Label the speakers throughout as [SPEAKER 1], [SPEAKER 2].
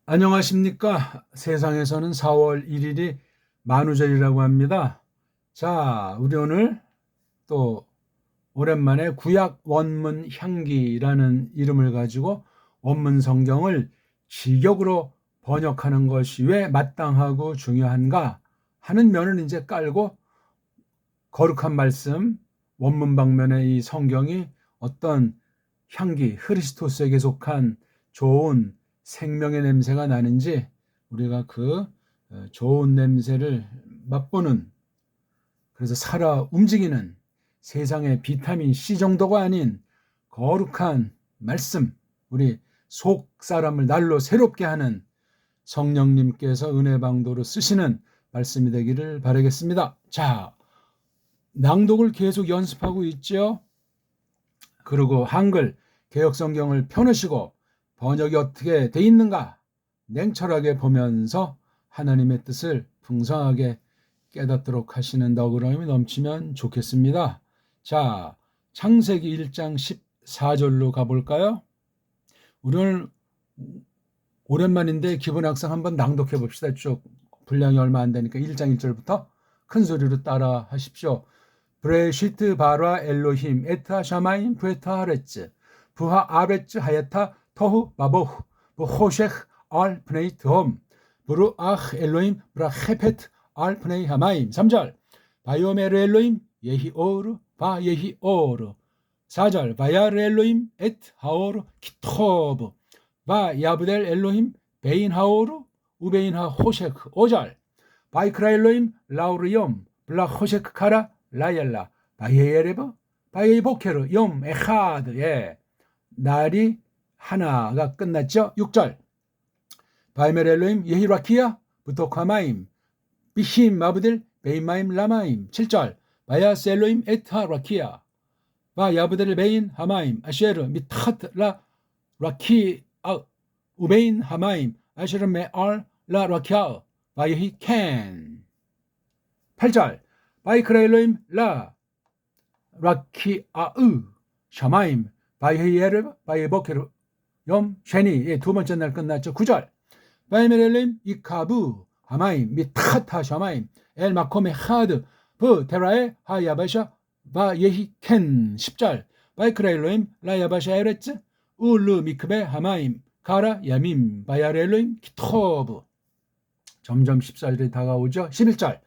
[SPEAKER 1] 안녕하십니까. 세상에서는 4월 1일이 만우절이라고 합니다. 자, 우리 오늘 또 오랜만에 구약 원문 향기라는 이름을 가지고 원문 성경을 직역으로 번역하는 것이 왜 마땅하고 중요한가 하는 면을 이제 깔고 거룩한 말씀, 원문 방면의 이 성경이 어떤 향기, 크리스토스에게 속한 좋은 생명의 냄새가 나는지 우리가 그 좋은 냄새를 맛보는, 그래서 살아 움직이는 세상의 비타민 C 정도가 아닌 거룩한 말씀, 우리 속 사람을 날로 새롭게 하는 성령님께서 은혜 방도로 쓰시는 말씀이 되기를 바라겠습니다. 자, 낭독을 계속 연습하고 있죠. 그리고 한글 개역성경을 펴놓으시고 번역이 어떻게 돼 있는가 냉철하게 보면서 하나님의 뜻을 풍성하게 깨닫도록 하시는 너그러움이 넘치면 좋겠습니다. 자, 창세기 1장 14절로 가볼까요? 우리 오랜만인데 기분 학상 한번 낭독해 봅시다. 쭉 분량이 얼마 안 되니까 1장 1절부터 큰 소리로 따라 하십시오. 브레시트 바라 엘로힘 에타 샤마임 부에타 하레츠 부하 아레츠 하야타 토후 마보후 부호셰흐 알 프네이 드홈 부르 아흐 엘로힘 브라 헤페트 알 프네이 하마임. 3절 바이오메르 엘로힘 예히 오르 바 예히 오르. 4절 바야르 엘로힘 엣 하오르 키토브 바 야브델 엘로힘 베인 하오르 우베인 하 호셰크. 5절 바이크라 엘로힘 라우르염 블라 호셰크 카라 라얄라 바이에레브 바이보케르 염 에하드. 예, 날이 하나가 끝났죠. 6절 바이메르 엘로힘 예히라키야 부토카마임 비힘 마브델 베인마임 라마임. 7절 바야스 엘로힘 에타 라키야 바 야브델 베인 하마임 아쉐르 미타트 라 라키 우베인 하마임 아쉐르 메알 라 라키아 바이히 켄. 8절 바이크라 엘로힘 라 라키아으 샤마임 바이헤예르 바이보케르 염 쉐니. 예, 두 번째 날 끝났죠. 9절 바이메르 엘로힘 이카부 하마임 미타타 샤마임 엘 마코메 하드 브 테라에 하야바샤 바예히 켄. 10절 바이크라 엘로힘 라야바샤 에레츠 울르 미크베 하마임 가라 야밈 바야르 엘로힘 키토브. 점점 14절이 다가오죠. 11절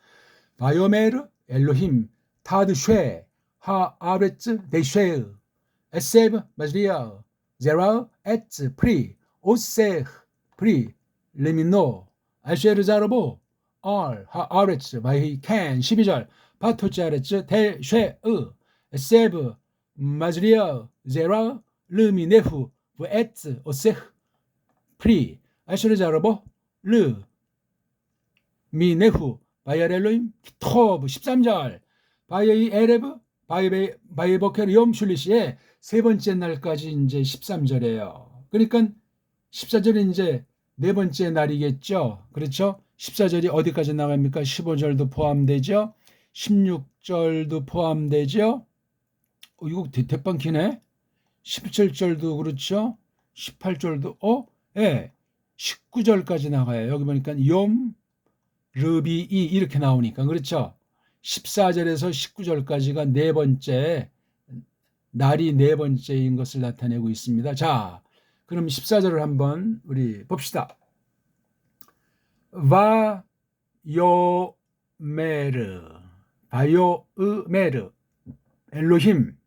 [SPEAKER 1] 바이오메르 엘로힘 타드쉐 하 아레츠 데쉐 에세브 마즈리아 제라 에츠 프리 오세흐 프리 레미노 아쉐르 자르보 알 하 아레츠 바이 켄. 12절 바토치 아레츠 데쉐 에세브 마즈리아 제라 르미네후 에츠 오세흐 프리 아쉐르 자르보 르 미네후 바이아렐로임 키토브. 13절 바이에이 에레브 바이보케르 염 슐리시의 세 번째 날까지 이제 13절이에요. 그러니까 14절이 이제 네 번째 날이겠죠. 그렇죠? 14절이 어디까지 나갑니까? 15절도 포함되죠. 16절도 포함되죠. 이거 대빵 기네. 17절도 그렇죠. 18절도 예. 19절까지 나가요. 여기 보니까 염 르비이 이렇게 나오니까 그렇죠. 14절에서 19절까지가 네 번째 날이 네 번째인 것을 나타내고 있습니다. 자, 그럼 14절을 한번 우리 봅시다. 바요메르 바요으메르 엘로힘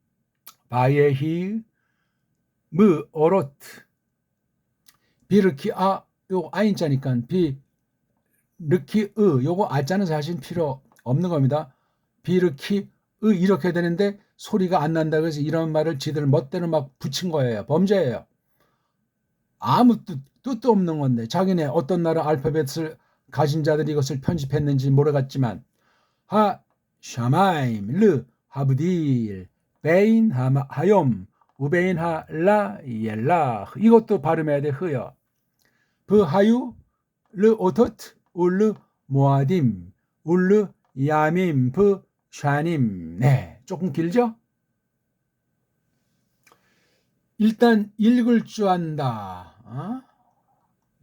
[SPEAKER 1] 바예히 무 오로트 비르키 요거 아인자니까 비르키 요거 아자는 사실 필요 없는 겁니다. 비르키 이렇게 되는데 소리가 안 난다 그래서 이런 말을 지들 멋대로 막 붙인 거예요. 범죄예요. 아무 뜻도 없는 건데 자기네 어떤 나라 알파벳을 가진 자들이 이것을 편집했는지 모르겠지만 하 샤마임 르 하브딜 베인 하욤 우베인 하라 옐라. 이것도 발음해야 돼. 흐요. 브하유 르 오토트 울르 모아딤 울르 야밈 브 샤님. 네, 조금 길죠? 일단 읽을 줄 안다.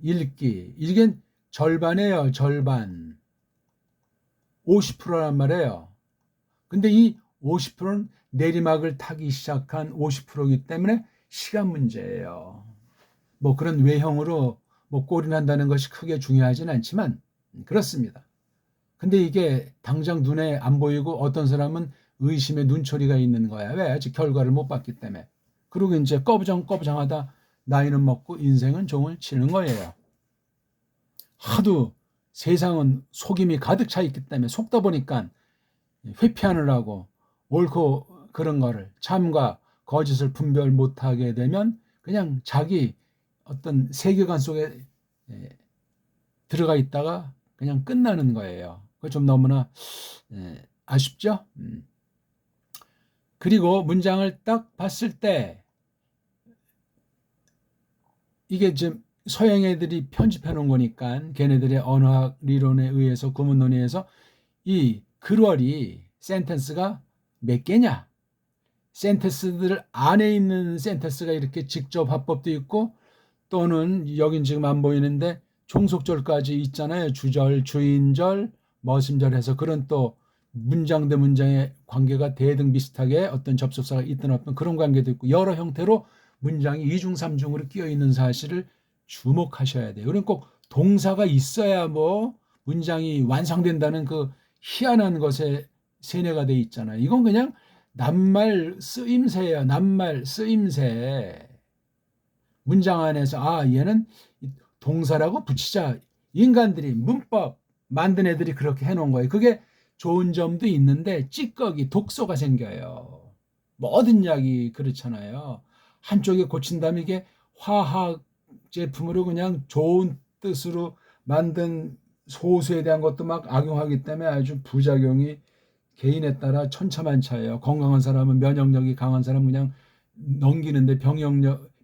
[SPEAKER 1] 읽기. 이게 절반이에요. 절반. 50%란 말이에요. 근데 이 50%는 내리막을 타기 시작한 50%이기 때문에 시간 문제예요. 뭐 그런 외형으로 뭐 꼴이 난다는 것이 크게 중요하진 않지만 그렇습니다. 근데 이게 당장 눈에 안 보이고 어떤 사람은 의심의 눈초리가 있는 거야. 왜? 아직 결과를 못 봤기 때문에. 그리고 이제 꺼부정꺼부정하다 나이는 먹고 인생은 종을 치는 거예요. 하도 세상은 속임이 가득 차 있기 때문에 속다 보니까 회피하느라고 옳고 그런 거를 참과 거짓을 분별 못하게 되면 그냥 자기 어떤 세계관 속에 들어가 있다가 그냥 끝나는 거예요. 그거 좀 너무나 아쉽죠? 그리고 문장을 딱 봤을 때 이게 지금 서양 애들이 편집해 놓은 거니까 걔네들의 언어학 리론에 의해서 구문 논의에서 이 글월이 센텐스가 몇 개냐? 센텐스들 안에 있는 센텐스가 이렇게 직접 화법도 있고 또는 여긴 지금 안 보이는데 종속절까지 있잖아요. 주절, 주인절, 머슴절 해서 그런 또 문장 대 문장의 관계가 대등 비슷하게 어떤 접속사가 있든 없든 그런 관계도 있고 여러 형태로 문장이 이중 삼중으로 끼어 있는 사실을 주목하셔야 돼요. 그럼 꼭 동사가 있어야 뭐 문장이 완성된다는 그 희한한 것에 세뇌가 돼 있잖아요. 이건 그냥 낱말 쓰임새예요. 낱말 쓰임새. 문장 안에서 얘는 동사라고 붙이자. 인간들이 문법 만든 애들이 그렇게 해놓은 거예요. 그게 좋은 점도 있는데 찌꺼기 독소가 생겨요. 모든 약이 그렇잖아요. 한쪽에 고친다면 이게 화학 제품으로 그냥 좋은 뜻으로 만든 소수에 대한 것도 막 악용하기 때문에 아주 부작용이 개인에 따라 천차만차예요. 건강한 사람은 면역력이 강한 사람은 그냥 넘기는데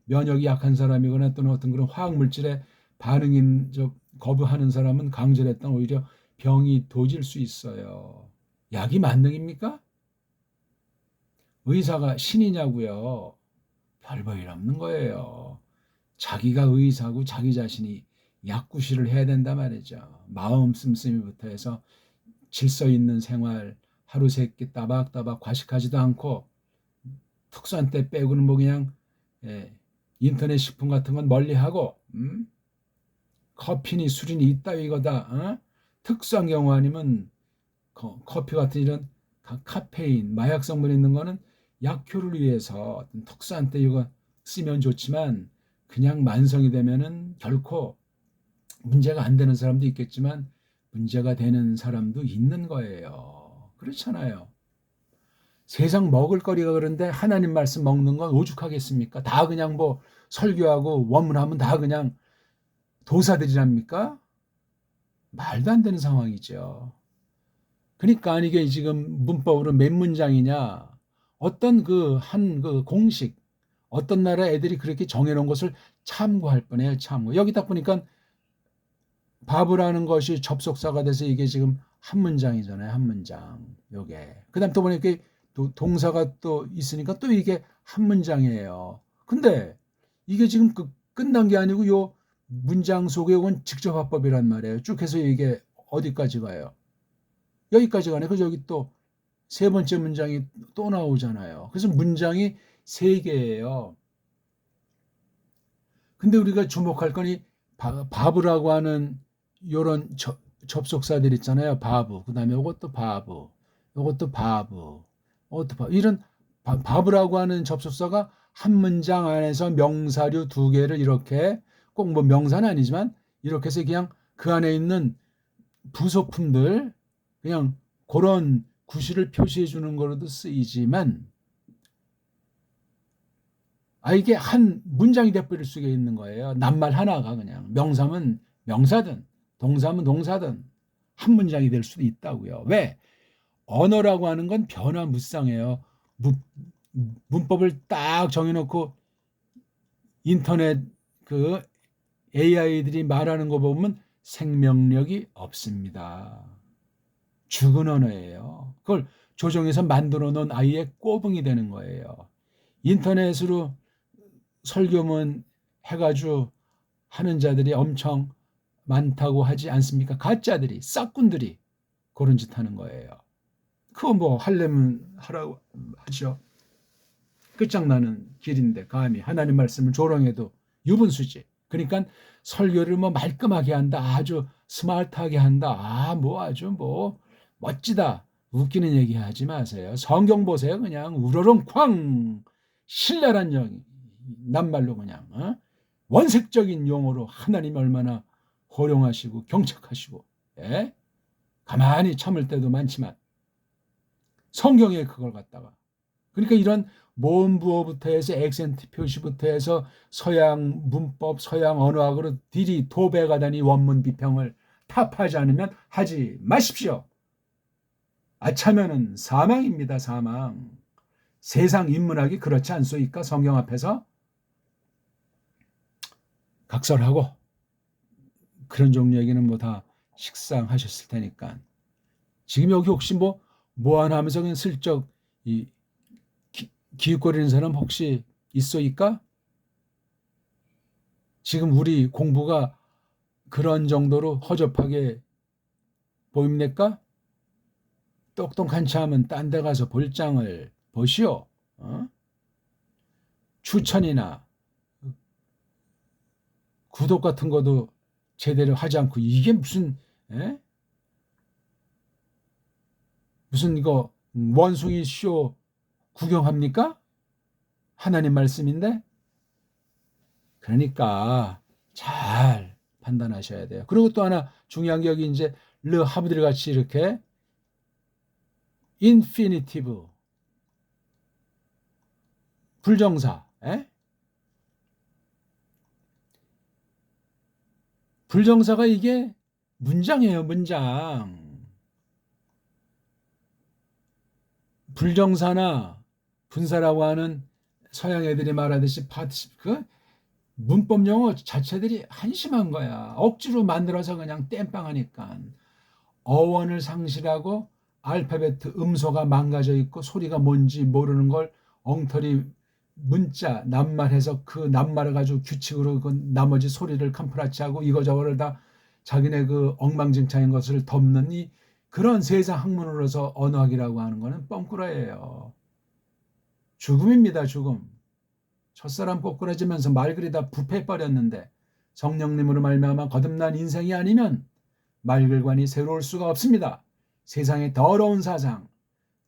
[SPEAKER 1] 면역이 약한 사람이거나 또는 어떤 그런 화학 물질에 반응인 거부하는 사람은 강제했던 오히려 병이 도질 수 있어요. 약이 만능입니까? 의사가 신이냐고요? 별 볼일 없는 거예요. 자기가 의사고 자기 자신이 약구실을 해야 된단 말이죠. 마음 씀씀이부터 해서 질서 있는 생활, 하루 세끼 따박따박 과식하지도 않고 특수한 때 빼고는 뭐 그냥 인터넷 식품 같은 건 멀리하고 커피니 술이니 이따위거다. 특수한 경우 아니면 커피 같은 이런 카페인, 마약 성분 있는 거는 약효를 위해서 어떤 특수한 때 이거 쓰면 좋지만 그냥 만성이 되면은 결코 문제가 안 되는 사람도 있겠지만 문제가 되는 사람도 있는 거예요. 그렇잖아요. 세상 먹을 거리가 그런데 하나님 말씀 먹는 건 오죽하겠습니까? 다 그냥 뭐 설교하고 원문하면 다 그냥 도사들이랍니까? 말도 안 되는 상황이죠. 그러니까 이게 지금 문법으로 몇 문장이냐? 어떤 그 공식, 어떤 나라 애들이 그렇게 정해놓은 것을 참고할 뻔해요. 참고. 여기 딱 보니까 바브라는 것이 접속사가 돼서 이게 지금 한 문장이잖아요. 한 문장. 요게. 그다음 또 보니까 또 동사가 또 있으니까 또 이게 한 문장이에요. 근데 이게 지금 끝난 게 아니고 요 문장 속에 온 직접 화법이란 말이에요. 쭉 해서 이게 어디까지 가요? 여기까지 가네. 그래서 여기 또 세 번째 문장이 또 나오잖아요. 그래서 문장이 세 개예요. 근데 우리가 주목할 건이 바브라고 하는 요런 접속사들 있잖아요. 바브. 그다음에 이것도 바브. 이것도 바브. 이것도 바브. 이런 바브라고 하는 접속사가 한 문장 안에서 명사류 두 개를 이렇게 꼭 뭐 명사는 아니지만 이렇게 해서 그냥 그 안에 있는 부속품들 그냥 그런 구실을 표시해 주는 거로도 쓰이지만 이게 한 문장이 돼버릴 수가 있는 거예요. 낱말 하나가 그냥 명사면 명사든 동사면 동사든 한 문장이 될 수도 있다고요. 왜? 언어라고 하는 건 변화무쌍해요. 문법을 딱 정해놓고 인터넷 그 AI들이 말하는 거 보면 생명력이 없습니다. 죽은 언어예요. 그걸 조정해서 만들어 놓은 아이의 꼬붕이 되는 거예요. 인터넷으로 설교문 해가지고 하는 자들이 엄청 많다고 하지 않습니까? 가짜들이, 싹군들이 그런 짓 하는 거예요. 그거 뭐 하려면 하라고 하죠. 끝장나는 길인데 감히 하나님 말씀을 조롱해도 유분수지. 그러니까 설교를 뭐 말끔하게 한다, 아주 스마트하게 한다, 뭐 아주 뭐 멋지다, 웃기는 얘기 하지 마세요. 성경 보세요. 그냥 우러렁쾅 신랄한 낱말로 그냥 원색적인 용어로 하나님 얼마나 호령하시고 경책하시고, 예? 가만히 참을 때도 많지만 성경에 그걸 갖다가, 그러니까 이런 모음부호부터 해서 액센트 표시부터 해서 서양 문법, 서양 언어학으로 딜이 도배가다니 원문 비평을 타파하지 않으면 하지 마십시오. 아차면은 사망입니다. 사망. 세상 인문학이 그렇지 않소이까? 성경 앞에서 각설하고 그런 종류 얘기는 뭐 다 식상하셨을 테니까. 지금 여기 혹시 뭐 하면서 그냥 슬쩍 기웃거리는 사람 혹시 있소이까? 지금 우리 공부가 그런 정도로 허접하게 보입니까? 똑똑한 체 하면 딴 데 가서 볼장을 보시오. 추천이나 구독 같은 것도 제대로 하지 않고 이게 무슨 무슨 이거 원숭이 쇼 구경합니까? 하나님 말씀인데. 그러니까 잘 판단하셔야 돼요. 그리고 또 하나 중요한 게 여기 이제 르 하브들 같이 이렇게 인피니티브 불정사, 불정사가 이게 문장이에요. 문장. 불정사나 분사라고 하는 서양 애들이 말하듯이 그 문법 용어 자체들이 한심한 거야. 억지로 만들어서 그냥 땜빵하니까. 어원을 상실하고 알파벳 음소가 망가져 있고 소리가 뭔지 모르는 걸 엉터리 문자 낱말해서 그 낱말을 가지고 규칙으로 그 나머지 소리를 캄프라치하고 이거저거를 다 자기네 그 엉망진창인 것을 덮는 이 그런 세상 학문으로서 언어학이라고 하는 거는 뻥꾸라예요. 죽음입니다. 죽음. 첫사람 꼬꾸라지면서 말글이 다 부패해버렸는데 성령님으로 말미암아 거듭난 인생이 아니면 말글관이 새로울 수가 없습니다. 세상에 더러운 사상,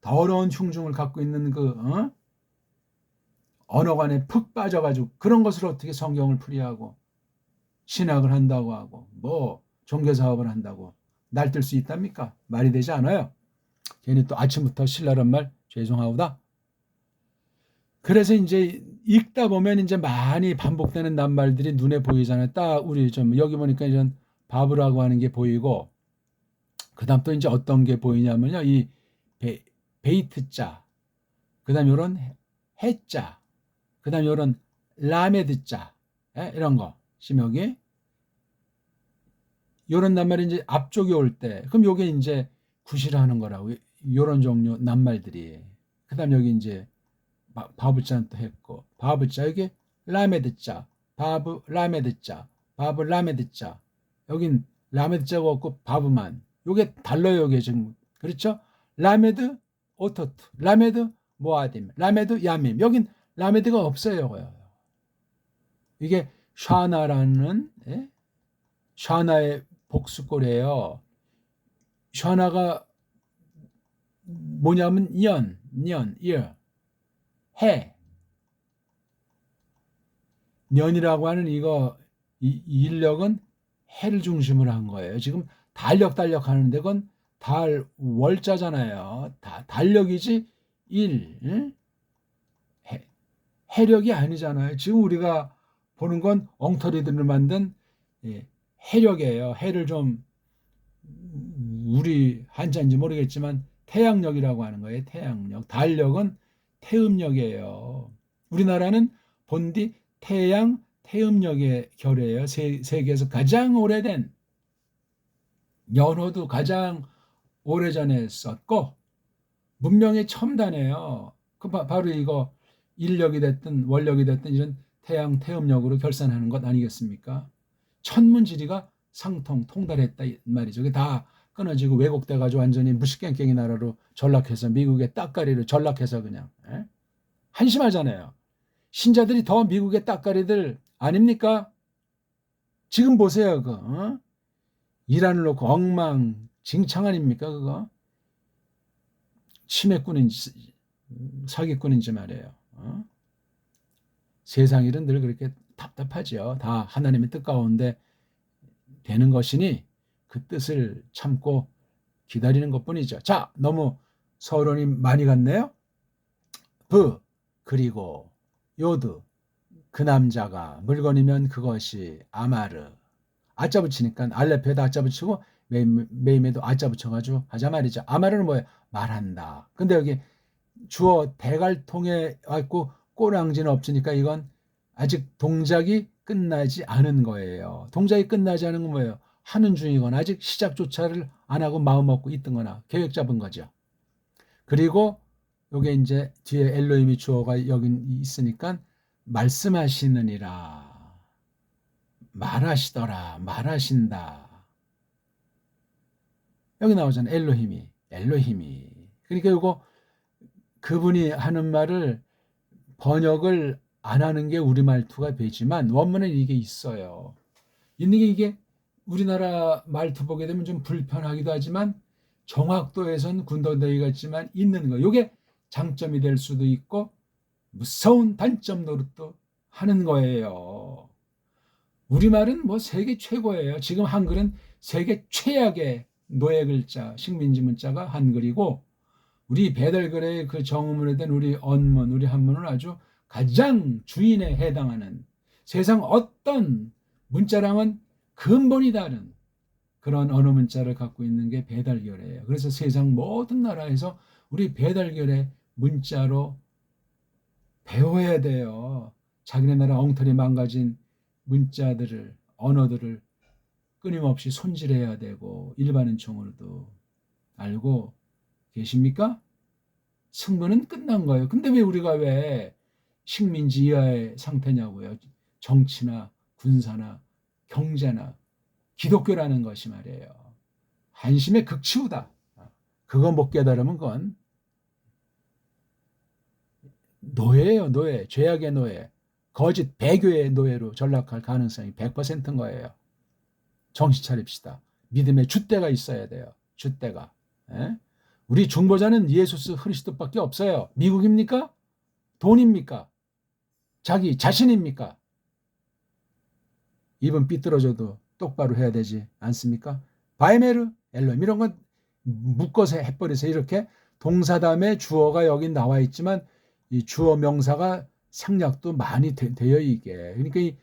[SPEAKER 1] 더러운 흉중을 갖고 있는 그 언어관에 푹 빠져가지고 그런 것을 어떻게 성경을 풀이하고 신학을 한다고 하고 뭐 종교사업을 한다고 날뛸 수 있답니까? 말이 되지 않아요. 괜히 또 아침부터 신랄한 말 죄송하오다. 그래서 이제 읽다 보면 이제 많이 반복되는 낱말들이 눈에 보이잖아요. 딱 우리 좀 여기 보니까 이런 바브라고 하는 게 보이고, 그다음 또 이제 어떤 게 보이냐면요, 이 베이트자, 그다음 이런 해자, 그다음 이런 라메드자, 이런 거 심여기 이런 낱말이 이제 앞쪽에 올 때, 그럼 요게 이제 구실하는 거라고 이런 종류 낱말들이. 그다음 여기 이제 바브자는 또 했고, 바브자 여기 라메드자, 바브 라메드자, 바브 라메드자. 여긴 라메드자가 없고 바브만. 요게 달라요. 요게 지금 그렇죠? 라메드 오토트, 라메드 모아딤, 라메드 야밈. 여긴 라메드가 없어요. 이게 샤나라는 샤나의 복수꼴이에요. 샤나가 뭐냐면 년, 해. 년이라고 하는 이 인력은 해를 중심으로 한 거예요. 지금 달력 하는데 그건 달 월자잖아요. 달력이지 해력이 아니잖아요. 지금 우리가 보는 건 엉터리들을 만든 해력이에요. 해를 좀 우리 한자인지 모르겠지만 태양력이라고 하는 거예요. 태양력. 달력은 태음력이에요. 우리나라는 본디 태음력의 결이에요. 세계에서 가장 오래된, 연호도 가장 오래전에 썼고 문명의 첨단이에요. 바로 이거 인력이 됐든 원력이 됐든 이런 태음력으로 결산하는 것 아니겠습니까? 천문지리가 통달했다 이 말이죠. 그게 다 끊어지고 왜곡돼가지고 완전히 무식갱갱이 나라로 전락해서 미국의 따까리로 전락해서 그냥 한심하잖아요. 신자들이 더 미국의 따까리들 아닙니까? 지금 보세요. 이란을 놓고 엉망진창 아닙니까? 그거 치매꾼인지 사기꾼인지 말이에요. 세상 일은 늘 그렇게 답답하죠. 다 하나님의 뜻 가운데 되는 것이니 그 뜻을 참고 기다리는 것뿐이죠. 자, 너무 서론이 많이 갔네요. 그리고 요드 그 남자가 물건이면 그것이 아마르 아짜 붙이니까 알레페에다 아짜 붙이고 메임에도 아짜 붙여가지고 하자 말이죠. 아마르는 뭐예요? 말한다. 근데 여기 주어 대갈통에 왔고 꼬랑지는 없으니까 이건 아직 동작이 끝나지 않은 거예요. 동작이 끝나지 않은 건 뭐예요? 하는 중이거나 아직 시작조차를 안 하고 마음 먹고 있던거나 계획 잡은 거죠. 그리고 요게 이제 뒤에 엘로힘이 주어가 여기 있으니까 말씀하시느니라 말하시더라 말하신다 여기 나오잖아요. 엘로힘이 그러니까 요거 그분이 하는 말을 번역을 안 하는 게 우리말투가 되지만 원문에 이게 있어요. 있는 게 이게 우리나라 말투 보게 되면 좀 불편하기도 하지만 정확도에선 군더더기 같지만 있는 거. 이게 장점이 될 수도 있고 무서운 단점 노릇도 하는 거예요. 우리말은 뭐 세계 최고예요. 지금 한글은 세계 최악의 노예 글자, 식민지 문자가 한글이고 우리 배달글의 그 정음으로 된 우리 언문, 우리 한문은 아주 가장 주인에 해당하는 세상 어떤 문자랑은 근본이 다른 그런 언어 문자를 갖고 있는 게 배달결이에요. 그래서 세상 모든 나라에서 우리 배달결의 문자로 배워야 돼요. 자기네 나라 엉터리 망가진 문자들을, 언어들을 끊임없이 손질해야 되고 일반인총으로도 알고 계십니까? 승부는 끝난 거예요. 근데 왜 우리가 왜 식민지 이하의 상태냐고요. 정치나 군사나 경제나 기독교라는 것이 말이에요. 한심의 극치우다. 그거 못 깨달으면 그건 노예예요. 노예. 죄악의 노예. 거짓 배교의 노예로 전락할 가능성이 100%인 거예요. 정신 차립시다. 믿음의 줏대가 있어야 돼요. 줏대가. 우리 중보자는 예수 그리스도밖에 없어요. 미국입니까? 돈입니까? 자기 자신입니까? 입은 삐뚤어져도 똑바로 해야 되지 않습니까? 바이메르, 엘롬 이런 건 묶어서 해버려서 이렇게 동사 다음에 주어가 여기 나와 있지만 이 주어 명사가 생략도 많이 돼요 이게. 그러니까 이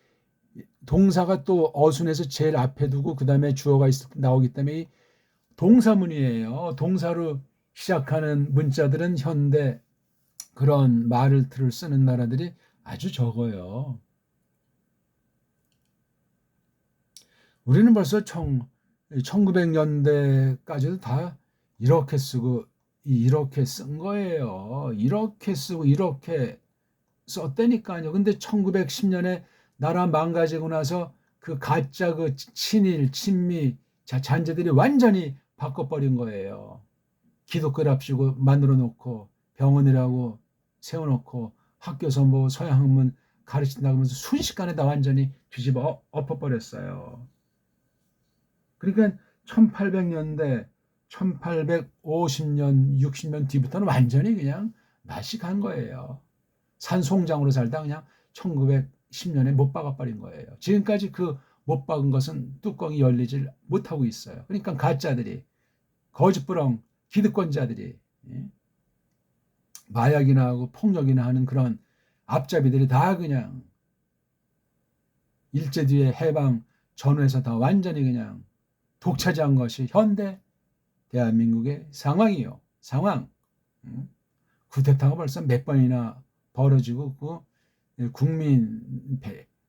[SPEAKER 1] 동사가 또 어순에서 제일 앞에 두고 그 다음에 주어가 나오기 때문에 이 동사문이에요. 동사로 시작하는 문자들은 현대 그런 말을 쓰는 나라들이 아주 적어요. 우리는 벌써 1900년대까지도 다 이렇게 쓰고 이렇게 쓴 거예요. 이렇게 쓰고 이렇게 썼다니까요. 근데 1910년에 나라 망가지고 나서 그 가짜 그 친일, 친미 잔재들이 완전히 바꿔버린 거예요. 기독교랍시고 만들어 놓고 병원이라고 세워놓고 학교에서 뭐 서양 학문 가르친다고 하면서 순식간에 다 완전히 뒤집어 엎어버렸어요. 그러니까 1800년대, 1850년, 60년 뒤부터는 완전히 그냥 맛이 간 거예요. 산송장으로 살다 그냥 1910년에 못 박아버린 거예요. 지금까지 그 못 박은 것은 뚜껑이 열리질 못하고 있어요. 그러니까 가짜들이, 거짓부렁, 기득권자들이 마약이나 하고 폭력이나 하는 그런 앞잡이들이 다 그냥 일제 뒤에 해방 전후에서 다 완전히 그냥 독차지한 것이 현대 대한민국의 상황이요. 상황. 쿠데타가 벌써 몇 번이나 벌어지고 그 국민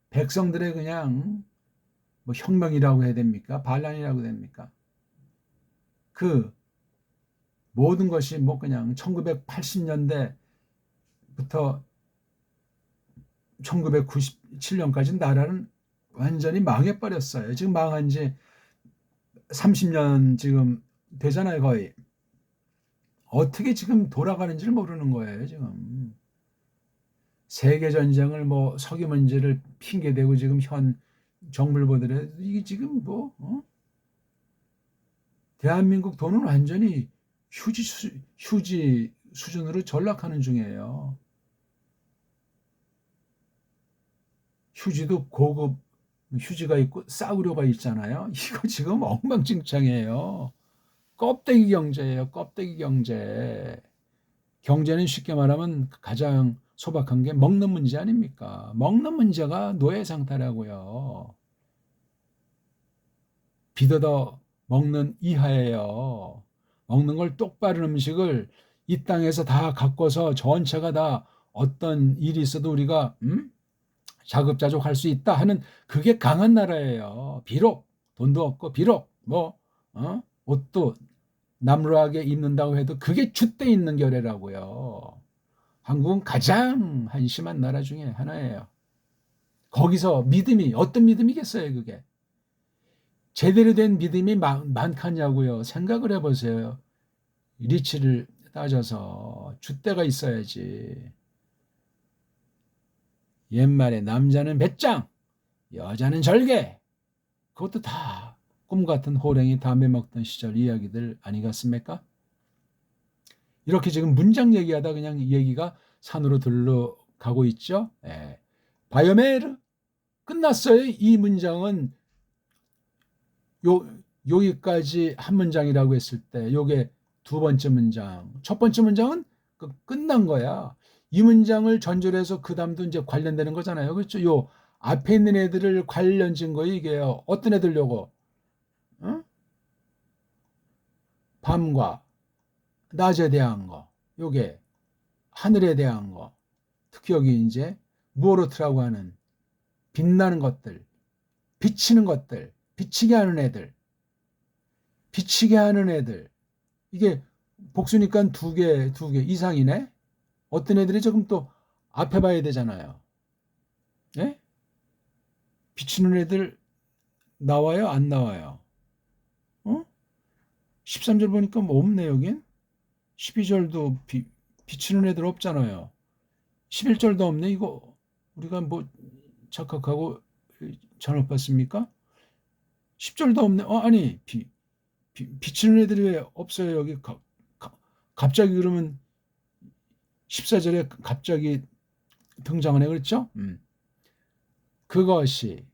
[SPEAKER 1] 백성들의 그냥 뭐 혁명이라고 해야 됩니까? 반란이라고 해야 됩니까? 그 모든 것이 뭐 그냥 1980년대부터 1997년까지 나라는 완전히 망해버렸어요. 지금 망한 지 30년 지금 되잖아요, 거의. 어떻게 지금 돌아가는지를 모르는 거예요, 지금. 세계전쟁을 뭐 석유 문제를 핑계대고 지금 현 정부를 보더라도 이게 지금 뭐, 대한민국 돈은 완전히 휴지 수준으로 전락하는 중이에요. 휴지도 고급 휴지가 있고 싸구려가 있잖아요. 이거 지금 엉망진창이에요. 껍데기 경제예요. 껍데기 경제. 경제는 쉽게 말하면 가장 소박한 게 먹는 문제 아닙니까? 먹는 문제가 노예 상태라고요. 비더더 먹는 이하예요. 먹는 걸 똑바른 음식을 이 땅에서 다 갖고서 전체가 다 어떤 일이 있어도 우리가 자급자족할 수 있다 하는 그게 강한 나라예요. 비록 돈도 없고 비록 뭐 옷도 남루하게 입는다고 해도 그게 줏대 있는 결례라고요. 한국은 가장 한심한 나라 중에 하나예요. 거기서 믿음이 어떤 믿음이겠어요, 그게? 제대로 된 믿음이 많겠냐고요. 생각을 해보세요. 리치를 따져서 줏대가 있어야지. 옛말에 남자는 배짱, 여자는 절개. 그것도 다 꿈같은 호랭이 담배 먹던 시절 이야기들 아니겠습니까? 이렇게 지금 문장 얘기하다 그냥 얘기가 산으로 들러가고 있죠. 예. 바이오메르 끝났어요. 이 문장은 여기까지 한 문장이라고 했을 때 요게 두 번째 문장. 첫 번째 문장은 끝난 거야. 이 문장을 전절해서 그 다음도 이제 관련되는 거잖아요. 그렇죠? 요 앞에 있는 애들을 관련 진 거예요. 이게 어떤 애들려고? 어? 밤과 낮에 대한 거. 요게 하늘에 대한 거. 특히 여기 이제 무오르트라고 하는 빛나는 것들, 비치는 것들, 비치게 하는 애들, 비치게 하는 애들. 이게 복수니까 두 개 이상이네? 어떤 애들이 조금 또 앞에 봐야 되잖아요. 예? 비치는 애들 나와요? 안 나와요? 13절 보니까 뭐 없네, 여긴? 12절도 비치는 애들 없잖아요. 11절도 없네? 이거 우리가 뭐 착각하고 잘못 봤습니까? 10절도 없네. 아니, 비치는 애들이 왜 없어요? 여기 갑자기 그러면 14절에 갑자기 등장하네. 그렇죠? 그것이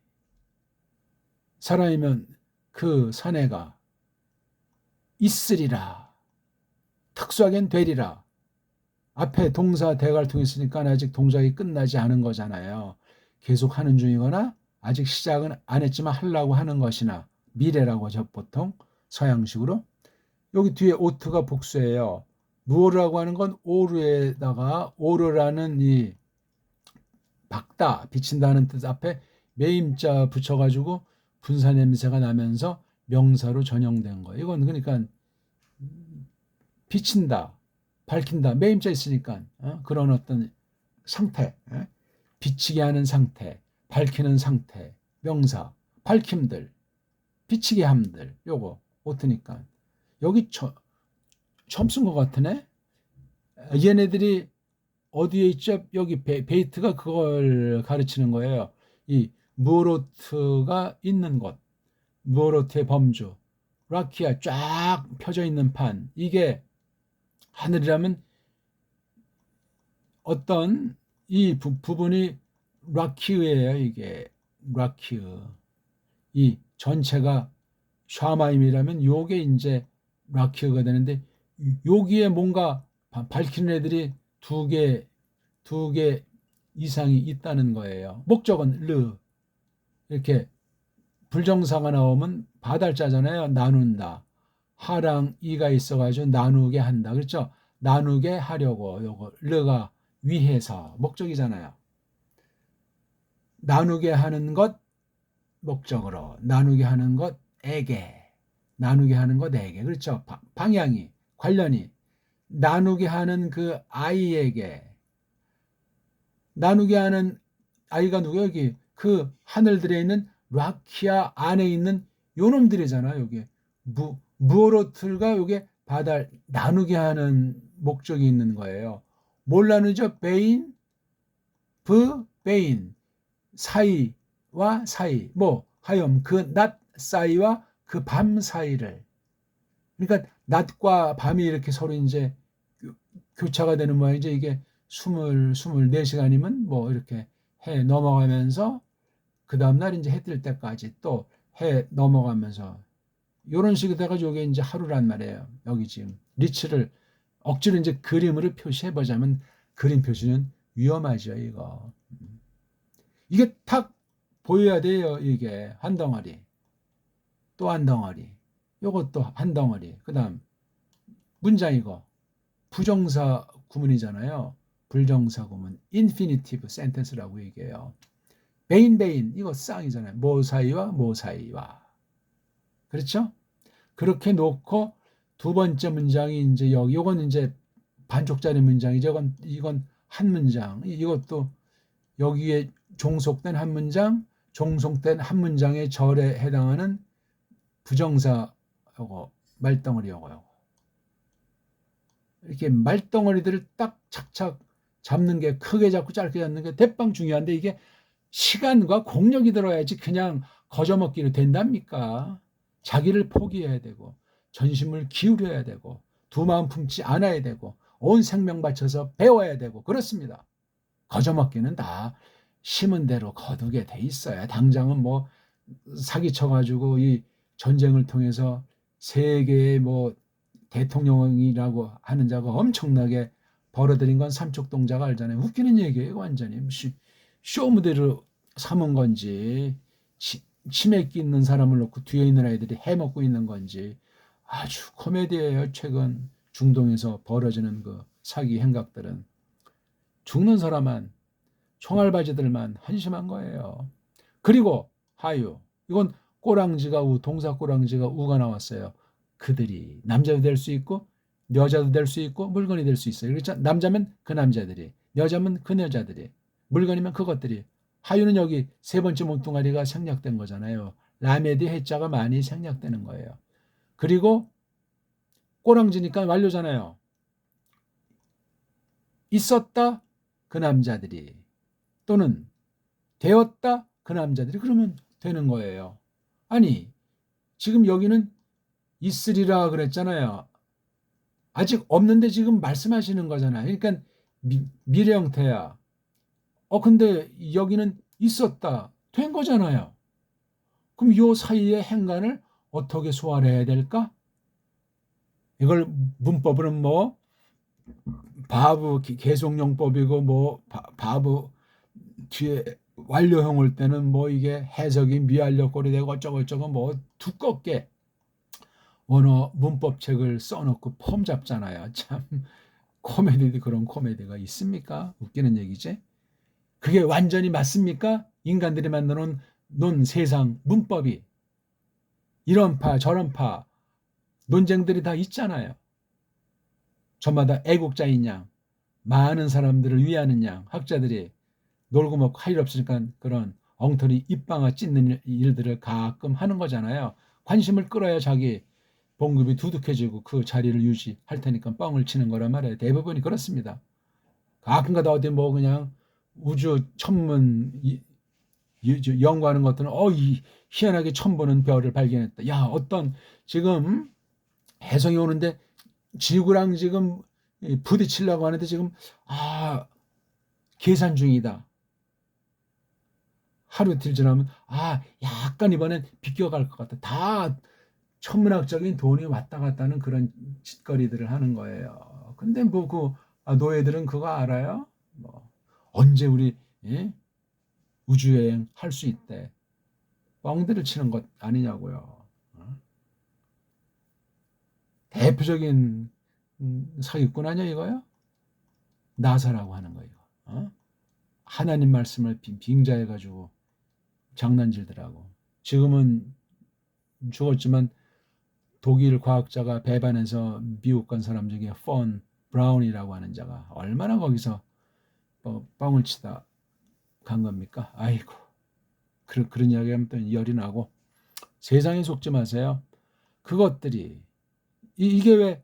[SPEAKER 1] 사람이면 그 사내가 있으리라. 특수하겐 되리라. 앞에 동사 대가를 통했으니까 아직 동작이 끝나지 않은 거잖아요. 계속 하는 중이거나 아직 시작은 안 했지만 하려고 하는 것이나 미래라고 하죠. 보통 서양식으로. 여기 뒤에 오트가 복수예요. 무오르라고 하는 건 오르에다가 오르라는 이 밝다, 비친다는 뜻 앞에 매임자 붙여가지고 분사 냄새가 나면서 명사로 전용된 거예요. 이건 그러니까 비친다, 밝힌다, 매임자 있으니까 그런 어떤 상태, 비치게 하는 상태, 밝히는 상태, 명사, 밝힘들, 비치게 함들, 요거 오트니까 여기 처음 쓴 것 같으네. 얘네들이 어디에 있죠? 여기 베이트가 그걸 가르치는 거예요. 이 무오르트가 있는 곳, 무오르트의 범주, 라키아 쫙 펴져 있는 판. 이게 하늘이라면 어떤 이 부분이 라키으예요. 이게 라키으. 이 전체가 샤마임이라면 요게 이제 라키어가 되는데 여기에 뭔가 밝히는 애들이 두 개 이상이 있다는 거예요. 목적은 르. 이렇게 불정사가 나오면 바달자잖아요. 나눈다. 하랑 이가 있어가지고 나누게 한다. 그렇죠? 나누게 하려고 요거 르가 위해서 목적이잖아요. 나누게 하는 것 목적으로 나누게 하는 것에게 나누게 하는 것에게 그렇죠. 방향이 관련이 나누게 하는 그 아이에게 나누게 하는 아이가 누구예요? 여기 그 하늘들에 있는 라키아 안에 있는 요놈들이잖아. 요게 무오로틀과 요게 바다를 나누게 하는 목적이 있는 거예요. 뭘 나누죠? 베인, 베인, 사이와 사이, 뭐 하염 그 낮 사이와 그 밤 사이를. 그러니까 낮과 밤이 이렇게 서로 이제 교차가 되는 모양이죠. 이게 24시간이면 뭐 이렇게 해 넘어가면서 그 다음날 이제 해 뜰 때까지 또 해 넘어가면서 이런 식으로 돼가지고 이게 이제 하루란 말이에요. 여기 지금 리치를 억지로 이제 그림으로 표시해 보자면 그림 표시는 위험하죠, 이거. 이게 탁 보여야 돼요, 이게. 한 덩어리. 또 한 덩어리. 요것도 한 덩어리. 그 다음, 문장 이거. 부정사 구문이잖아요. 불정사 구문. infinitive sentence라고 얘기해요. 베인, 이거 쌍이잖아요. 뭐 사이와 뭐 사이와. 그렇죠? 그렇게 놓고 두 번째 문장이 이제 여기, 요건 이제 반쪽짜리 문장이죠. 이건 한 문장. 이것도 여기에 종속된 한 문장, 종속된 한 문장의 절에 해당하는 부정사 요거 말덩어리 요거. 이렇게 말덩어리들을 딱 착착 잡는 게 크게 잡고 짧게 잡는 게 대빵 중요한데 이게 시간과 공력이 들어야지 그냥 거저먹기로 된답니까? 자기를 포기해야 되고 전심을 기울여야 되고 두 마음 품지 않아야 되고 온 생명 바쳐서 배워야 되고 그렇습니다. 거저먹기는 다 심은 대로 거두게 돼 있어요. 당장은 뭐 사기쳐가지고 이 전쟁을 통해서 세계의 뭐 대통령이라고 하는 자가 엄청나게 벌어들인 건 삼척동자가 알잖아요. 웃기는 얘기예요. 완전히 쇼 무대로 삼은 건지 치맥기 있는 사람을 놓고 뒤에 있는 아이들이 해먹고 있는 건지 아주 코미디예요. 최근 중동에서 벌어지는 그 사기 행각들은 죽는 사람만 총알바지들만 한심한 거예요. 그리고 하유 이건 꼬랑지가 동사 꼬랑지가 우가 나왔어요. 그들이 남자도 될 수 있고 여자도 될 수 있고 물건이 될 수 있어요. 그렇죠? 남자면 그 남자들이, 여자면 그 여자들이, 물건이면 그것들이. 하유는 여기 세 번째 몸뚱아리가 생략된 거잖아요. 라메디 해자가 많이 생략되는 거예요. 그리고 꼬랑지니까 완료잖아요. 있었다 그 남자들이 또는 되었다 그 남자들이 그러면 되는 거예요. 아니 지금 여기는 있으리라 그랬잖아요. 아직 없는데 지금 말씀하시는 거잖아요. 그러니까 미래 형태야. 근데 여기는 있었다. 된 거잖아요. 그럼 요 사이의 행간을 어떻게 소화해야 될까? 이걸 문법으로는 뭐 바브 계속용법이고 뭐 바브 뒤에 완료형 올 때는 뭐 이게 해석이 미완료꼴이 되고 어쩌고저쩌고 뭐 두껍게 원어 문법책을 써놓고 폼 잡잖아요. 참 코미디도 그런 코미디가 있습니까? 웃기는 얘기지. 그게 완전히 맞습니까? 인간들이 만들어놓은 세상 문법이 이런 파 저런 파 논쟁들이 다 있잖아요. 저마다 애국자인 양 많은 사람들을 위하는 양 학자들이 놀고 먹고 할 일 없으니까 그런 엉터리 입방아 찢는 일들을 가끔 하는 거잖아요. 관심을 끌어야 자기 봉급이 두둑해지고 그 자리를 유지할 테니까 뻥을 치는 거란 말이에요. 대부분이 그렇습니다. 가끔가다 어디 뭐 그냥 우주 천문 연구하는 것들은 희한하게 처음 보는 별을 발견했다. 야 어떤 지금 해성이 오는데 지구랑 지금 부딪히려고 하는데 지금 계산 중이다. 하루 이틀 지나면 약간 이번엔 비껴갈 것 같다. 다 천문학적인 돈이 왔다 갔다 하는 그런 짓거리들을 하는 거예요. 근데 뭐 노예들은 그거 알아요? 뭐 언제 우리 우주여행 할 수 있대. 뻥들을 치는 것 아니냐고요. 대표적인 사기꾼 아니야 이거요? 나사라고 하는 거 이거. 하나님 말씀을 빙자해가지고 장난질들하고 지금은 죽었지만 독일 과학자가 배반해서 미국 간 사람 중에 폰 브라운이라고 하는 자가 얼마나 거기서 뻥을 치다 간 겁니까? 아이고 그런 이야기 하면 또 열이 나고 세상에 속지 마세요. 그것들이 이게 왜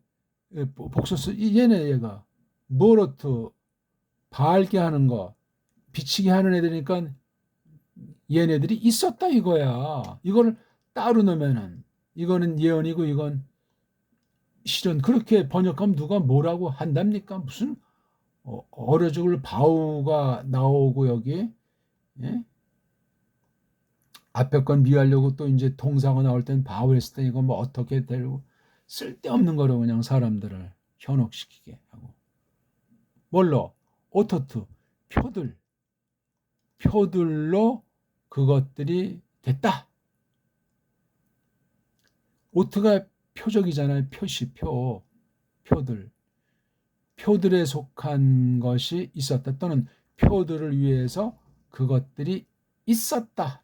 [SPEAKER 1] 복소스 얘가 뭐로트 밝게 하는 거 비치게 하는 애들이니까 얘네들이 있었다 이거야. 이거를 따로 넣으면은 이거는 예언이고 이건 실은 그렇게 번역하면 누가 뭐라고 한답니까? 무슨 어려 죽을 바우가 나오고 여기 예? 앞에 건 비하려고 또 이제 동사가 나올 땐 바우 했을 때 이거 뭐 어떻게 되고 쓸데없는 거로 그냥 사람들을 현혹시키게 하고 뭘로 오토트 표들로 그것들이 됐다. 오트가 표적이잖아요. 표들에 속한 것이 있었다 또는 표들을 위해서 그것들이 있었다.